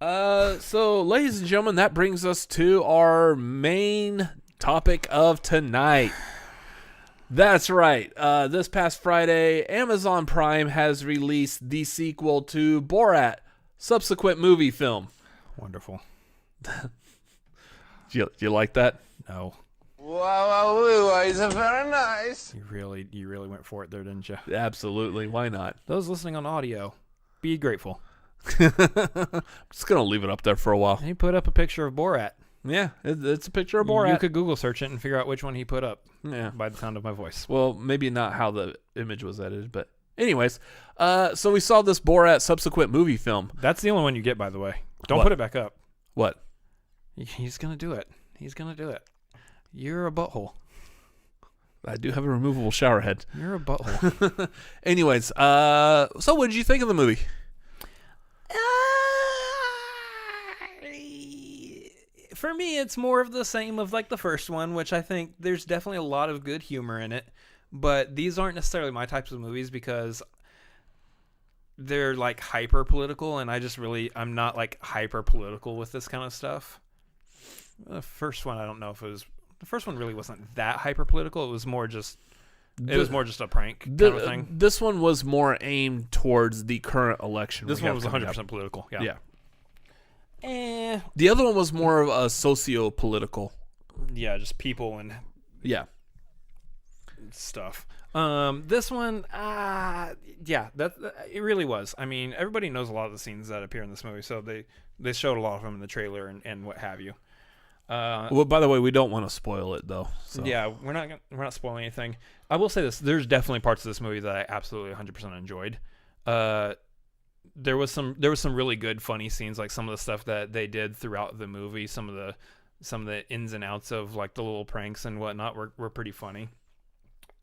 So, ladies and gentlemen, that brings us to our main topic of tonight. That's right. This past Friday, Amazon Prime has released the sequel to Borat Subsequent Moviefilm. Wonderful. Do you like that? No. Wow, it's very nice. You really went for it there, didn't you? Absolutely. Why not? Those listening on audio, be grateful. I'm just going to leave it up there for a while. He put up a picture of Borat. Yeah, it's a picture of Borat. You could Google search it and figure out which one he put up. Yeah. By the sound of my voice. Well, maybe not how the image was edited, but anyways. So we saw this Borat Subsequent Moviefilm. That's the only one you get, by the way. Don't What? put it back up. What? He's going to do it. He's going to do it. You're a butthole. I do have a removable shower head. You're a butthole. Anyways, so what did you think of the movie? For me, it's more of the same of like the first one, which I think there's definitely a lot of good humor in it. But these aren't necessarily my types of movies because they're like hyper political, and I'm not like hyper political with this kind of stuff. The first one, I don't know if it was. The first one really wasn't that hyper political. It was more just. It was more just a prank kind of thing. This one was more aimed towards the current election. This one was 100% political. Yeah. The other one was more of a socio-political. Yeah, just people and stuff. This one, it really was. I mean, everybody knows a lot of the scenes that appear in this movie, so they showed a lot of them in the trailer and what have you. Well, by the way, we don't want to spoil it though. So. Yeah, we're not spoiling anything. I will say this: there's definitely parts of this movie that I absolutely 100% enjoyed. There was some really good funny scenes, like some of the stuff that they did throughout the movie. Some of the ins and outs of like the little pranks and whatnot were pretty funny.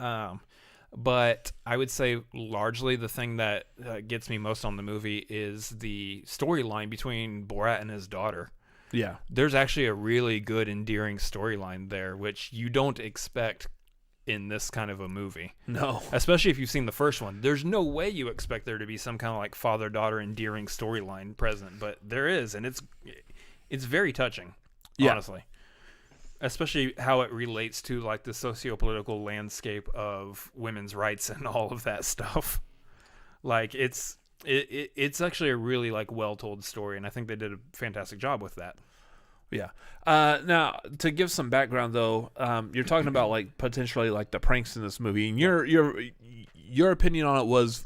But I would say largely the thing that gets me most on the movie is the storyline between Borat and his daughter. Yeah, there's actually a really good, endearing storyline there, which you don't expect in this kind of a movie. No. Especially if you've seen the first one. There's no way you expect there to be some kind of like father-daughter endearing storyline present, but there is, and it's very touching, honestly. Especially how it relates to like the socio-political landscape of women's rights and all of that stuff. Like it's actually a really like well-told story, and I think they did a fantastic job with that. Yeah. Now, to give some background, though, you're talking about like potentially like the pranks in this movie, and your opinion on it was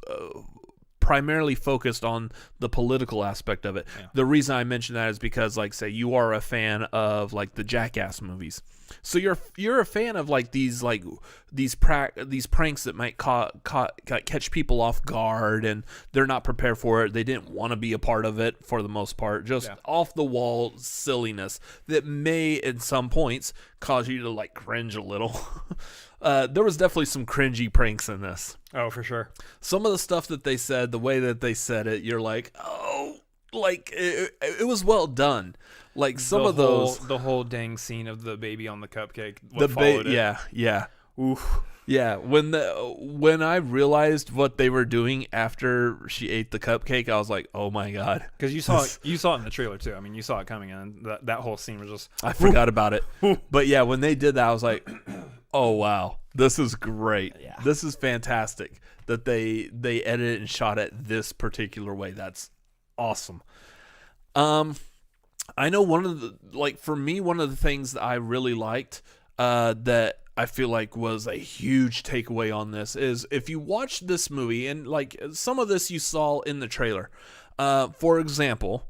primarily focused on the political aspect of it. Yeah. The reason I mention that is because, like, say you are a fan of like the Jackass movies, so you're a fan of like these pranks that might catch people off guard, and they're not prepared for it. They didn't want to be a part of it for the most part. Just off the wall silliness that may, at some points, cause you to like cringe a little. There was definitely some cringy pranks in this. Oh, for sure. Some of the stuff that they said, the way that they said it, you're like, oh, like it was well done. Like the whole dang scene of the baby on the cupcake. Yeah. Oof. Yeah. When I realized what they were doing after she ate the cupcake, I was like, oh my god. Because you saw it in the trailer too. I mean, you saw it coming in. That whole scene was just. I forgot about it. But yeah, when they did that, I was like, oh wow, this is great. Yeah. This is fantastic that they edited and shot it this particular way. That's awesome. I know one of the things that I really liked that I feel like was a huge takeaway on this is if you watch this movie, and like some of this you saw in the trailer. For example,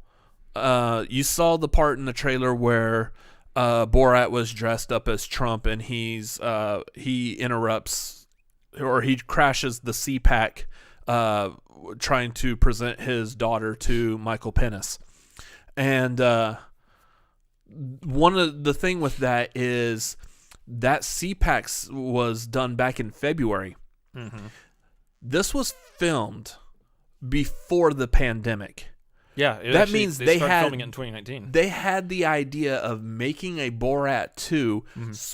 you saw the part in the trailer where Borat was dressed up as Trump, and he interrupts or he crashes the CPAC trying to present his daughter to Michael Pence. And one of the thing with that is that CPAC was done back in February. Mm-hmm. This was filmed before the pandemic. Yeah, that means they started had filming it in 2019. They had the idea of making a Borat 2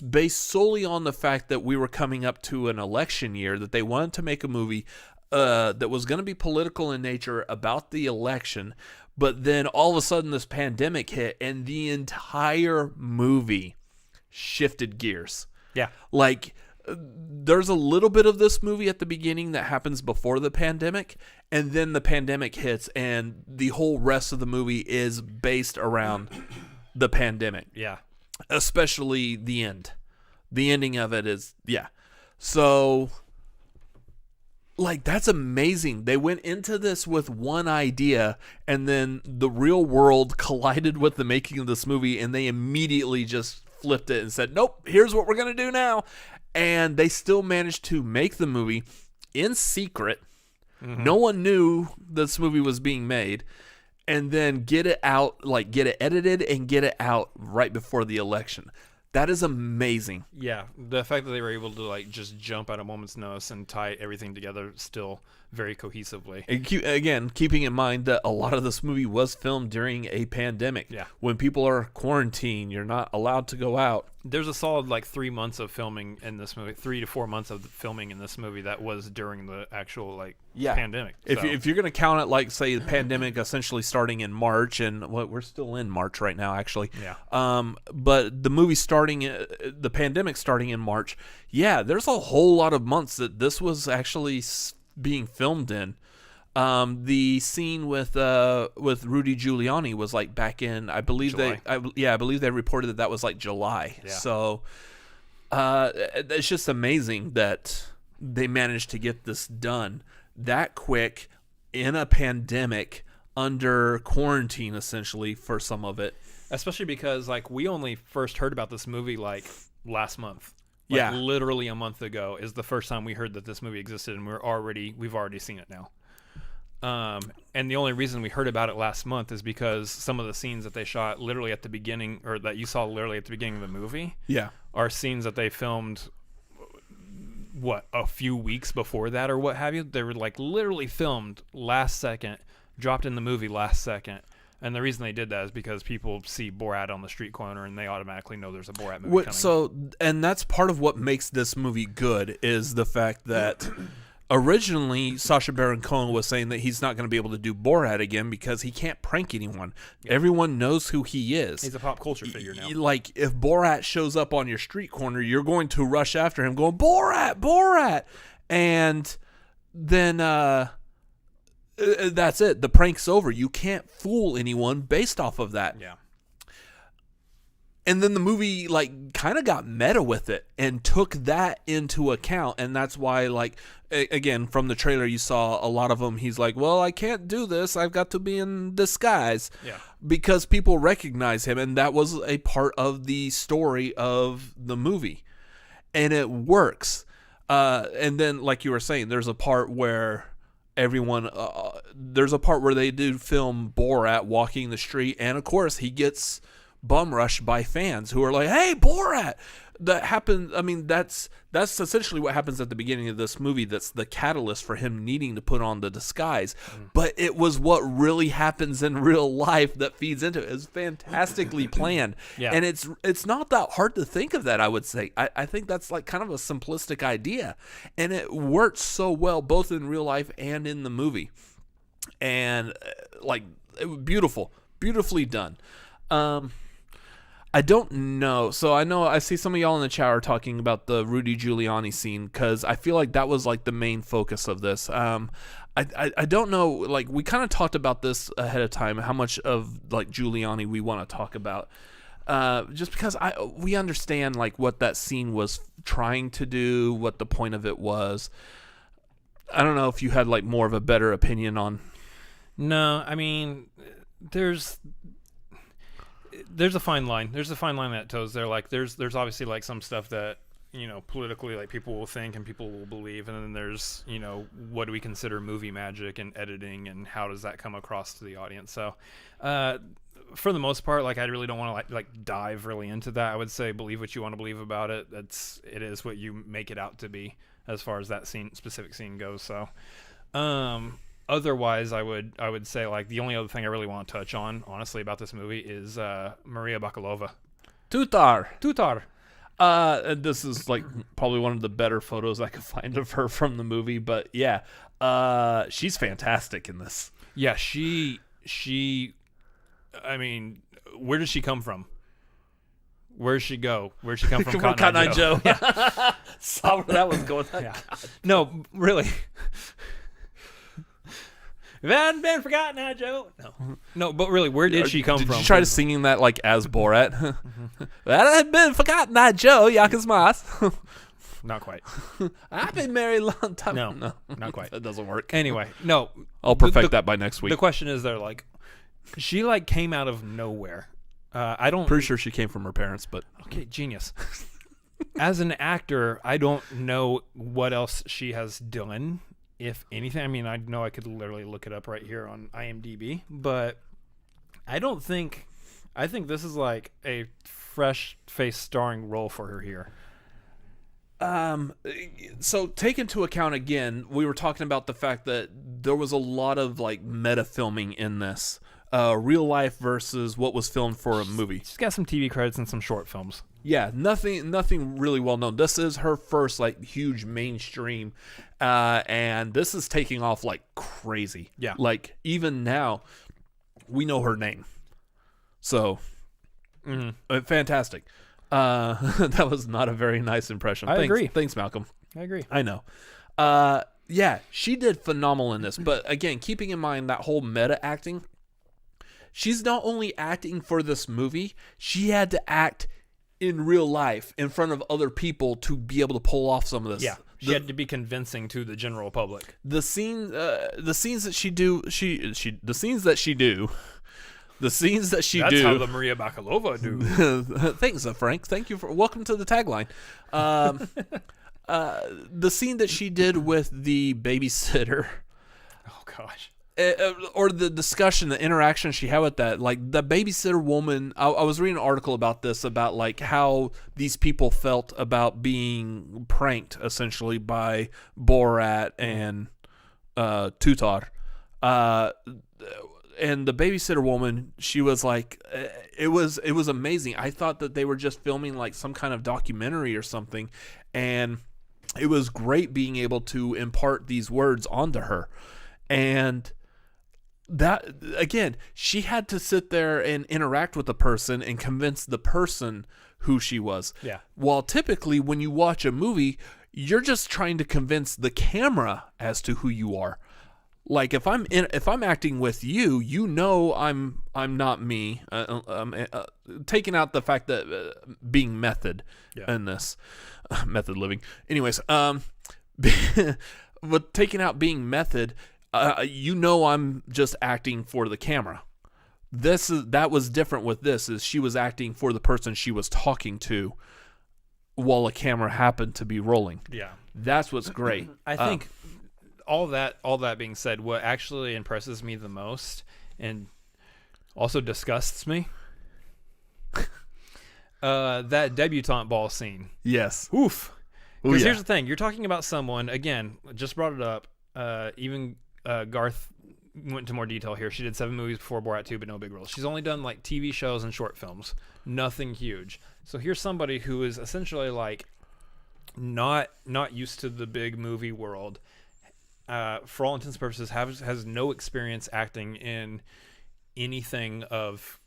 based solely on the fact that we were coming up to an election year, that they wanted to make a movie that was going to be political in nature about the election, but then all of a sudden this pandemic hit and the entire movie shifted gears. Yeah. Like, there's a little bit of this movie at the beginning that happens before the pandemic, and then the pandemic hits, and the whole rest of the movie is based around the pandemic. Yeah. Especially the end. The ending of it is, yeah. So, like, that's amazing. They went into this with one idea, and then the real world collided with the making of this movie, and they immediately just flipped it and said, nope, here's what we're going to do now. And they still managed to make the movie in secret. Mm-hmm. No one knew this movie was being made. And then get it out, like get it edited and get it out right before the election. That is amazing. Yeah, the fact that they were able to like just jump at a moment's notice and tie everything together still very cohesively. And again, keeping in mind that a lot of this movie was filmed during a pandemic. Yeah. When people are quarantined, you're not allowed to go out. There's a solid like 3 months of filming in this movie, 3 to 4 months of filming in this movie that was during the actual like pandemic. If you're going to count it like, say, the pandemic essentially starting in March, and we're still in March right now, actually. Yeah. But the movie the pandemic starting in March, yeah, there's a whole lot of months that this was actually being filmed in. The scene with Rudy Giuliani was like back in, I believe July. I believe they reported that was like July. Yeah. So it's just amazing that they managed to get this done that quick in a pandemic under quarantine, essentially, for some of it. Especially because like we only first heard about this movie like last month. Like, literally a month ago is the first time we heard that this movie existed, and we've already seen it now. And the only reason we heard about it last month is because some of the scenes that they shot literally at the beginning, or that you saw literally at the beginning of the movie, are scenes that they filmed a few weeks before that or what have you. They were like literally filmed last second, dropped in the movie last second. And the reason they did that is because people see Borat on the street corner and they automatically know there's a Borat movie coming. So, and that's part of what makes this movie good, is the fact that originally Sacha Baron Cohen was saying that he's not going to be able to do Borat again because he can't prank anyone. Yeah. Everyone knows who he is. He's a pop culture figure now. Like, if Borat shows up on your street corner, you're going to rush after him going, Borat, Borat! And then that's it. The prank's over. You can't fool anyone based off of that. Yeah. And then the movie like kind of got meta with it and took that into account, and that's why, like, again, from the trailer you saw a lot of them, he's like, well, I can't do this, I've got to be in disguise. Yeah. Because people recognize him, and that was a part of the story of the movie, and it works. And then, like you were saying, there's a part where there's a part where they do film Borat walking the street, and of course he gets bum rushed by fans who are like, hey, Borat! That happened. I mean, that's essentially what happens at the beginning of this movie. That's the catalyst for him needing to put on the disguise. But it was what really happens in real life that feeds into it. It's fantastically planned. Yeah. And it's not that hard to think of that, I would say. I think that's like kind of a simplistic idea. And it works so well, both in real life and in the movie. And like, it was beautifully done. I don't know. So I see some of y'all in the chat are talking about the Rudy Giuliani scene, because I feel like that was like the main focus of this. I don't know. Like, we kind of talked about this ahead of time, how much of like Giuliani we want to talk about. Just because we understand like what that scene was trying to do, what the point of it was. I don't know if you had like more of a better opinion on. No, I mean, there's a fine line. There's a fine line that toes there. Like, there's obviously like some stuff that, you know, politically, like, people will think and people will believe, and then there's, you know, what do we consider movie magic and editing, and how does that come across to the audience? So, for the most part, like, I really don't want to like dive really into that. I would say believe what you want to believe about it. It is what you make it out to be as far as that specific scene goes. So, otherwise, I would say, like, the only other thing I really want to touch on, honestly, about this movie is Maria Bakalova. Tutar. This is like probably one of the better photos I could find of her from the movie, but yeah, She's fantastic in this. Yeah, she. I mean, where does she come from? Where does she go? Where'd she come from? Cotton Eye Joe. Yeah. Saw where that was going. Yeah. No, really. If it hadn't been forgotten, how Joe. No, but really, where did she come from? Did you try to singing that like as Borat? That had been forgotten, not Joe. Yakas Mas. Not quite. I've been married a long time. No, not quite. That doesn't work. Anyway, no. I'll perfect that by next week. The question is, they're like, she like came out of nowhere. I don't. Pretty sure she came from her parents, but okay, genius. As an actor, I don't know what else she has done, if anything. I mean, I know I could literally look it up right here on IMDb, but I don't think. I think this is like a fresh face starring role for her here. So take into account again, we were talking about the fact that there was a lot of like meta filming in this. Real life versus what was filmed for a movie. She's got some TV credits and some short films. Yeah, nothing really well known. This is her first like huge mainstream, and this is taking off like crazy. Yeah, like even now, we know her name. So, fantastic. That was not a very nice impression. I agree. Thanks, Malcolm. I agree. I know. Yeah, she did phenomenal in this. But again, keeping in mind that whole meta acting, she's not only acting for this movie, she had to act in real life in front of other people to be able to pull off some of this. Yeah, she had to be convincing to the general public. The scenes that she do. That's how the Maria Bakalova do. Thanks, Frank. Thank you for welcome to the tagline. The scene that she did with the babysitter. Oh gosh. Or the discussion, the interaction she had with that, like the babysitter woman. I was reading an article about this, about like how these people felt about being pranked essentially by Borat and Tutar. And the babysitter woman, she was like, it was amazing. I thought that they were just filming like some kind of documentary or something, and it was great being able to impart these words onto her. And that, again, she had to sit there and interact with the person and convince the person who she was. Yeah. While typically when you watch a movie, you're just trying to convince the camera as to who you are. Like if I'm acting with you, you know I'm not me. Taking out the fact that being method in this method living. Anyways, but taking out being method, you know I'm just acting for the camera. That was different with this. Is she was acting for the person she was talking to, while a camera happened to be rolling. Yeah, that's what's great. I think. All that being said, what actually impresses me the most and also disgusts me, that debutante ball scene. Yes. Oof. Because here's the thing. You're talking about someone, again, just brought it up, even Garth went into more detail here. She did 7 movies before Borat 2, but no big roles. She's only done like TV shows and short films. Nothing huge. So here's somebody who is essentially like not used to the big movie world. For all intents and purposes, has no experience acting in anything of,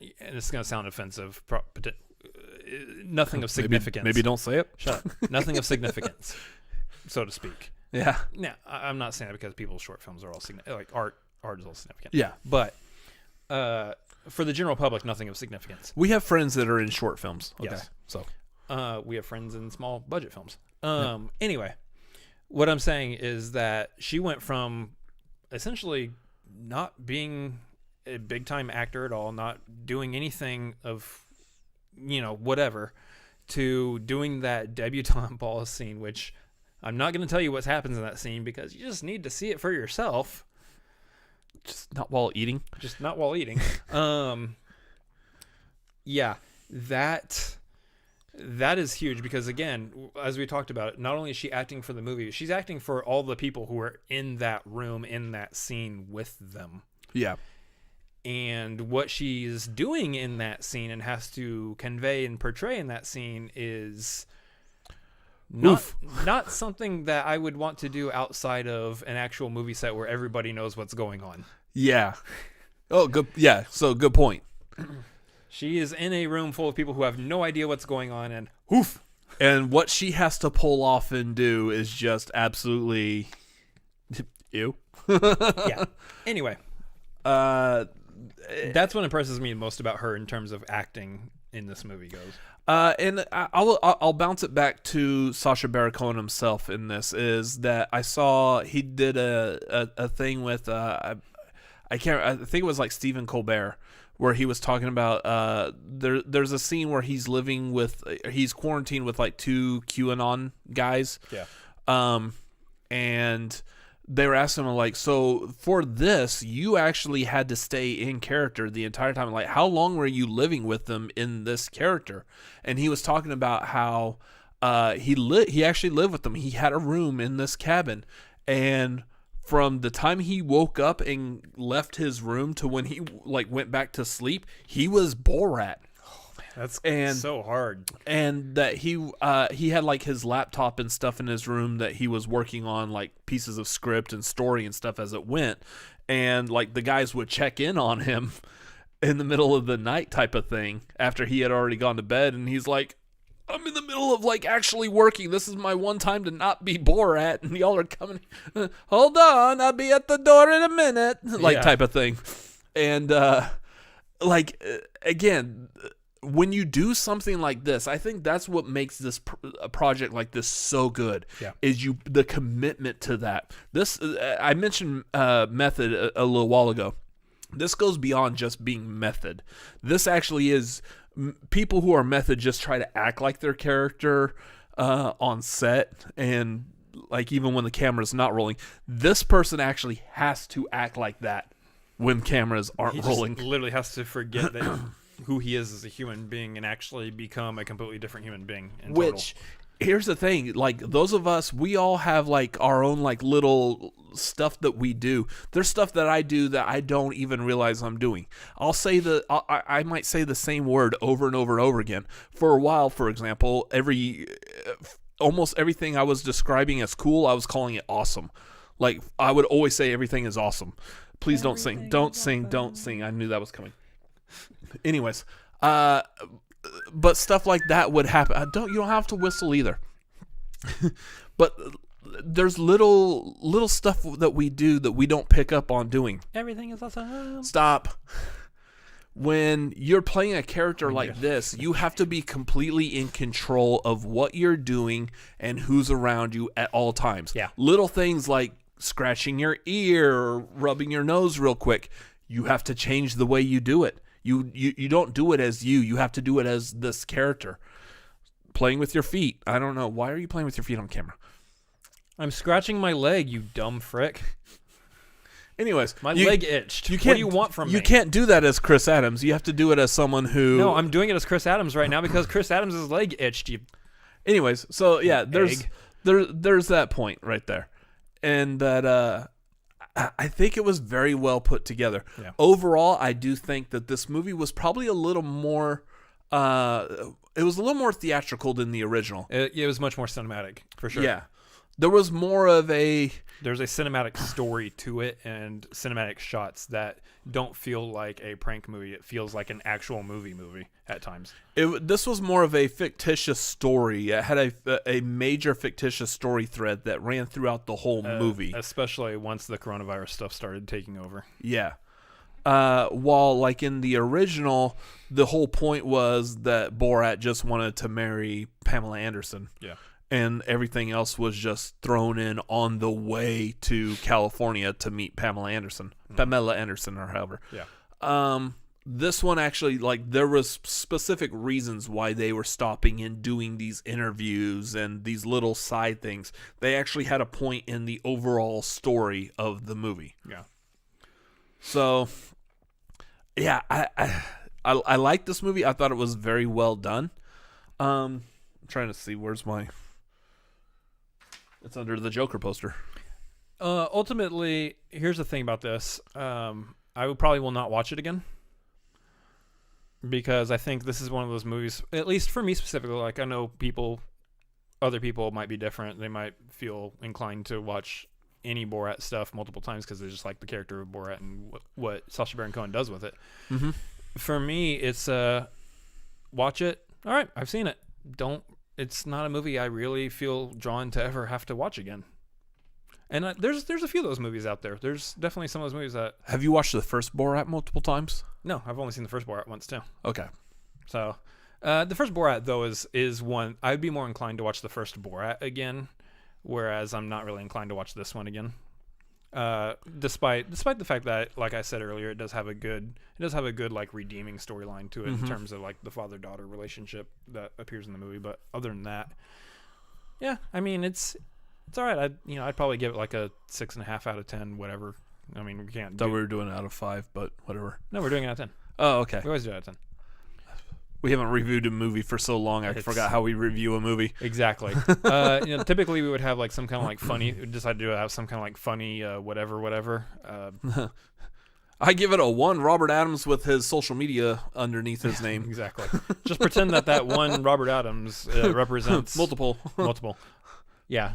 and it's going to sound offensive, nothing of significance. Maybe don't say it. Shut up. Nothing of significance, so to speak. Yeah. Now, I'm not saying that because people's short films are all significant. Like art is all significant. Yeah. But for the general public, nothing of significance. We have friends that are in short films. Okay. Yes. So we have friends in small budget films. Anyway. What I'm saying is that she went from essentially not being a big-time actor at all, not doing anything of, whatever, to doing that debutante ball scene, which I'm not going to tell you what happens in that scene because you just need to see it for yourself. Just not while eating. Just not while eating. Yeah, that is huge because, again, as we talked about, not only is she acting for the movie, she's acting for all the people who are in that room, in that scene with them. Yeah. And what she's doing in that scene and has to convey and portray in that scene is Not something that I would want to do outside of an actual movie set where everybody knows what's going on. Yeah. Oh, good. Yeah. So good point. She is in a room full of people who have no idea what's going on, and Oof. And what she has to pull off and do is just absolutely ew. yeah. Anyway, that's what impresses me most about her in terms of acting in this movie goes. And I'll bounce it back to Sacha Baron Cohen himself in this, is that I saw he did a thing with I think it was like Stephen Colbert, where he was talking about there's a scene where he's quarantined with like 2 QAnon guys. Yeah. And they were asking him, like, so for this, you actually had to stay in character the entire time. Like, how long were you living with them in this character? And he was talking about how he actually lived with them. He had a room in this cabin. And from the time he woke up and left his room to when he, like, went back to sleep, he was Borat. That's so hard. And that he had like his laptop and stuff in his room that he was working on, like pieces of script and story and stuff as it went. And like the guys would check in on him in the middle of the night type of thing after he had already gone to bed. And he's like, I'm in the middle of like actually working. This is my one time to not be Borat. And y'all are coming. Hold on, I'll be at the door in a minute. Like type of thing. And again, when you do something like this, I think that's what makes this a project like this so good. Yeah. Is the commitment to that. This I mentioned method a little while ago. This goes beyond just being method. This actually is people who are method just try to act like their character on set, and like even when the camera's not rolling, this person actually has to act like that when cameras aren't rolling. Literally has to forget that who he is as a human being and actually become a completely different human being. Which, here's the thing, like those of us, we all have like our own like little stuff that we do. There's stuff that I do that I don't even realize I'm doing. I might say the same word over and over and over again. For a while, for example, almost everything I was describing as cool, I was calling it awesome. Like I would always say everything is awesome. Please don't sing. Don't sing. Don't sing. I knew that was coming. Anyways, but stuff like that would happen. You don't have to whistle either. But there's little stuff that we do that we don't pick up on doing. Everything is awesome. Stop. When you're playing a character like this, you have to be completely in control of what you're doing and who's around you at all times. Yeah. Little things like scratching your ear or rubbing your nose real quick. You have to change the way you do it. You don't do it as you. You have to do it as this character. Playing with your feet. I don't know. Why are you playing with your feet on camera? I'm scratching my leg, you dumb frick. Anyways. My leg itched. What do you want from me? You can't do that as Chris Adams. You have to do it as someone who... No, I'm doing it as Chris Adams right now because Chris Adams' leg itched. Anyways, so yeah, there's that point right there. And that... I think it was very well put together. Yeah. Overall, I do think that this movie was probably a little more... it was a little more theatrical than the original. It was much more cinematic, for sure. Yeah. There was more of a... There's a cinematic story to it and cinematic shots that don't feel like a prank movie. It feels like an actual movie at times. This was more of a fictitious story. It had a major fictitious story thread that ran throughout the whole movie. Especially once the coronavirus stuff started taking over. Yeah. While like in the original, the whole point was that Borat just wanted to marry Pamela Anderson. Yeah. And everything else was just thrown in on the way to California to meet Pamela Anderson, or however. Yeah. This one actually, like, there was specific reasons why they were stopping and doing these interviews and these little side things. They actually had a point in the overall story of the movie. Yeah. So, yeah, I like this movie. I thought it was very well done. I'm trying to see where's my... It's under the Joker poster. Ultimately, here's the thing about this. I probably will not watch it again. Because I think this is one of those movies, at least for me specifically, like I know people other people might be different. They might feel inclined to watch any Borat stuff multiple times because they just like the character of Borat and what Sacha Baron Cohen does with it. Mm-hmm. For me, it's watch it. All right, I've seen it. It's not a movie I really feel drawn to ever have to watch again. And there's a few of those movies out there. There's definitely some of those movies that... Have you watched the first Borat multiple times? No, I've only seen the first Borat once too. Okay. So, the first Borat though is one I'd be more inclined to watch the first Borat again, whereas I'm not really inclined to watch this one again. Despite the fact that, like I said earlier, it does have a good like redeeming storyline to it in terms of like the father-daughter relationship that appears in the movie. But other than that, yeah, I mean it's all right. I'd probably give it like a 6.5 out of 10, whatever. I mean, we can't. Thought we were doing it out of 5, but whatever. No, we're doing it out of 10. Oh, okay. We always do it out of 10. We haven't reviewed a movie for so long, I forgot how we review a movie. Exactly. Typically we would have like some kind of like funny. We decided to have some kind of like funny whatever. I give it a 1. Robert Adams with his social media underneath his name. Exactly. Just pretend that one Robert Adams represents multiple. Yeah.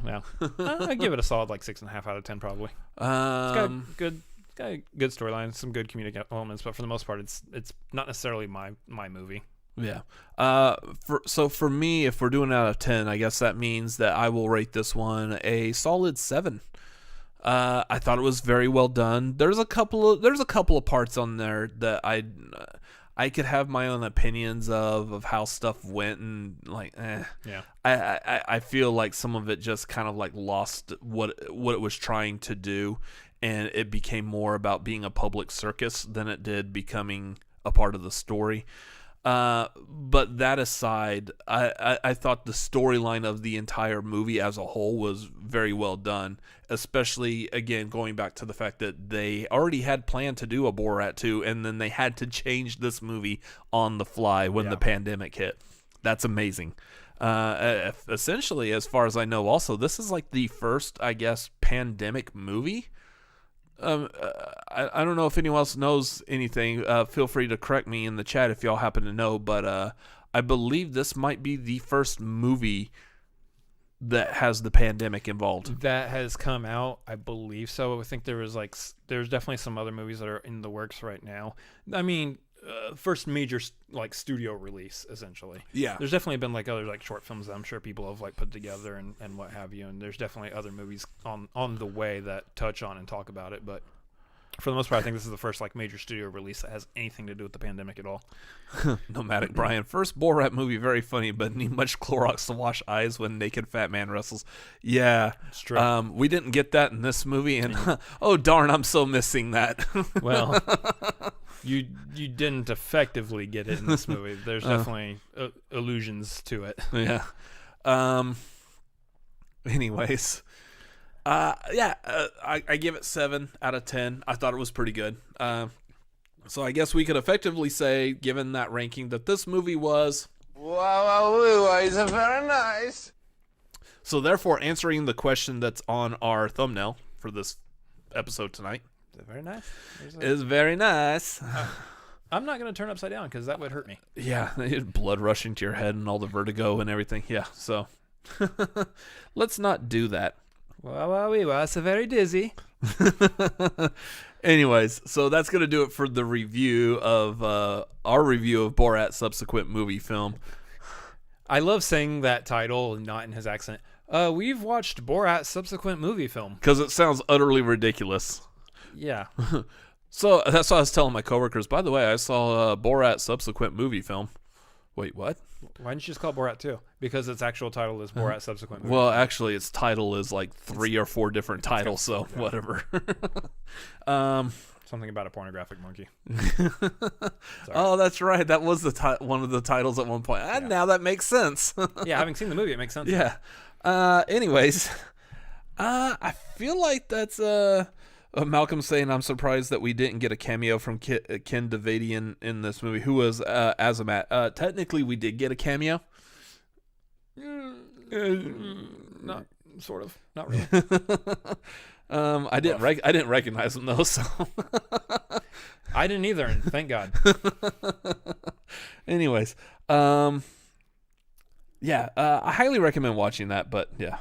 I give it a solid like 6.5 out of 10 probably. It's got a good storyline, some good comedic elements, but for the most part, it's not necessarily my movie. Yeah. For me, if we're doing it out of 10, I guess that means that I will rate this one a solid 7. I thought it was very well done. There's a couple of parts on there that I could have my own opinions of how stuff went, and like, Yeah. I feel like some of it just kind of like lost what it was trying to do, and it became more about being a public circus than it did becoming a part of the story. But that aside, I thought the storyline of the entire movie as a whole was very well done, especially, again, going back to the fact that they already had planned to do a Borat 2, and then they had to change this movie on the fly when the pandemic hit. That's amazing. Essentially, as far as I know, also, this is like the first, I guess, pandemic movie. I don't know if anyone else knows anything. Feel free to correct me in the chat if y'all happen to know, but I believe this might be the first movie that has the pandemic involved. That has come out, I believe so. I think there's definitely some other movies that are in the works right now. I mean, first major like studio release essentially. Yeah. There's definitely been like other like short films that I'm sure people have like put together and what have you, and there's definitely other movies on the way that touch on and talk about it, but for the most part I think this is the first like major studio release that has anything to do with the pandemic at all. Nomadic Brian, first Borat movie, very funny, but need much Clorox to wash eyes when naked fat man wrestles. Yeah, it's true. We didn't get that in this movie, and oh darn, I'm so missing that. Well, you didn't effectively get it in this movie. There's definitely allusions to it. Yeah. Anyways, I give it 7 out of 10. I thought it was pretty good. So I guess we could effectively say, given that ranking, that this movie was... Wow, it's very nice. So therefore, answering the question that's on our thumbnail for this episode tonight... Is it very nice? Is very nice. I'm not going to turn upside down because that would hurt me. Yeah, blood rushing to your head and all the vertigo and everything. Yeah, so let's not do that. Wow, it's very dizzy. Anyways, so that's going to do it for the review of our review of Borat Subsequent Moviefilm. I love saying that title and not in his accent. We've watched Borat Subsequent Moviefilm. Because it sounds utterly ridiculous. Yeah. So that's what I was telling my coworkers. By the way, I saw Borat Subsequent Moviefilm. Wait, what? Why didn't you just call it Borat 2? Because its actual title is Borat Subsequent Moviefilm. Well, actually, its title is like 3 or 4 different titles, so whatever. Something about a pornographic monkey. Oh, that's right. That was one of the titles at one point. And now that makes sense. Yeah, having seen the movie, it makes sense. Yeah. Anyways, I feel like that's Malcolm saying, I'm surprised that we didn't get a cameo from Ken Davadian in this movie, who was Azamat. Technically, we did get a cameo. Not sort of. Not really. I didn't recognize him though, so I didn't either, and thank God. Anyways, yeah, I highly recommend watching that. But yeah,